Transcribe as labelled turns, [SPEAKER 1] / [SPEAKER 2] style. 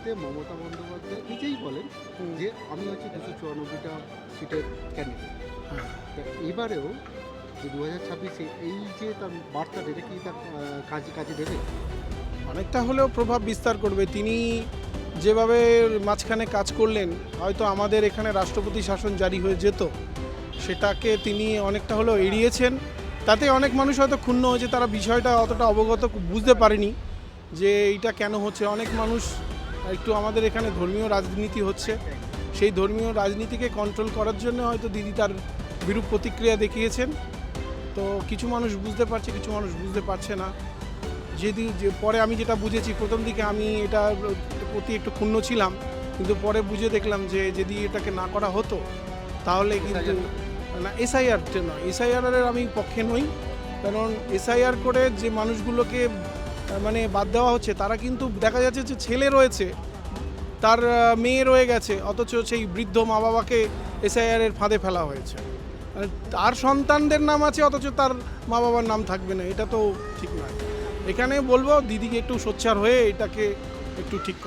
[SPEAKER 1] ক্ষেত্রে মমতা বন্দ্যোপাধ্যায় নিজেই বলেন যে আমি হচ্ছে 294টা সিটের ক্যান্ডিডেট।
[SPEAKER 2] হ্যাঁ।
[SPEAKER 1] এবারেও যে 2026-এ এই যে তার বার্তাটা, এটা কি তার কাজে দেবে?
[SPEAKER 2] অনেকটা হলেও প্রভাব বিস্তার করবে। তিনি যেভাবে মাঝখানে কাজ করলেন, হয়তো আমাদের এখানে রাষ্ট্রপতি শাসন জারি হয়ে যেত, সেটাকে তিনি অনেকটা হলেও এড়িয়েছেন। তাতে অনেক মানুষ হয়তো ক্ষুণ্ণ হয়েছে, তারা বিষয়টা অতটা অবগত বুঝতে পারেনি যে এইটা কেন হচ্ছে। অনেক মানুষ একটু আমাদের এখানে ধর্মীয় রাজনীতি হচ্ছে, সেই ধর্মীয় রাজনীতিকে কন্ট্রোল করার জন্য হয়তো দিদি তার বিরূপ প্রতিক্রিয়া দেখিয়েছেন। তো কিছু মানুষ বুঝতে পারছে, কিছু মানুষ বুঝতে পারছে না। যে পরে আমি যেটা বুঝেছি, প্রথম দিকে আমি এটার প্রতি একটু ক্ষুণ্ণ ছিলাম, কিন্তু পরে বুঝে দেখলাম যে যদি এটাকে না করা হতো তাহলে কিন্তু না, এসআইআর নয়, এসআইআরের আমি পক্ষে নই। কারণ এসআইআর করে যে মানুষগুলোকে মানে বাদ দেওয়া হচ্ছে, তারা কিন্তু দেখা যাচ্ছে যে ছেলে রয়েছে, তার মেয়ে রয়ে গেছে, অথচ সেই বৃদ্ধ মা বাবাকে এসআইআরের ফাঁদে ফেলা হয়েছে। তার সন্তানদের নাম আছে, অথচ তার মা বাবার নাম থাকবে না, এটা তো ঠিক নয়। এখানে বলবো দিদিকে একটু সোচ্চার হয়ে এটাকে একটু ঠিক করা।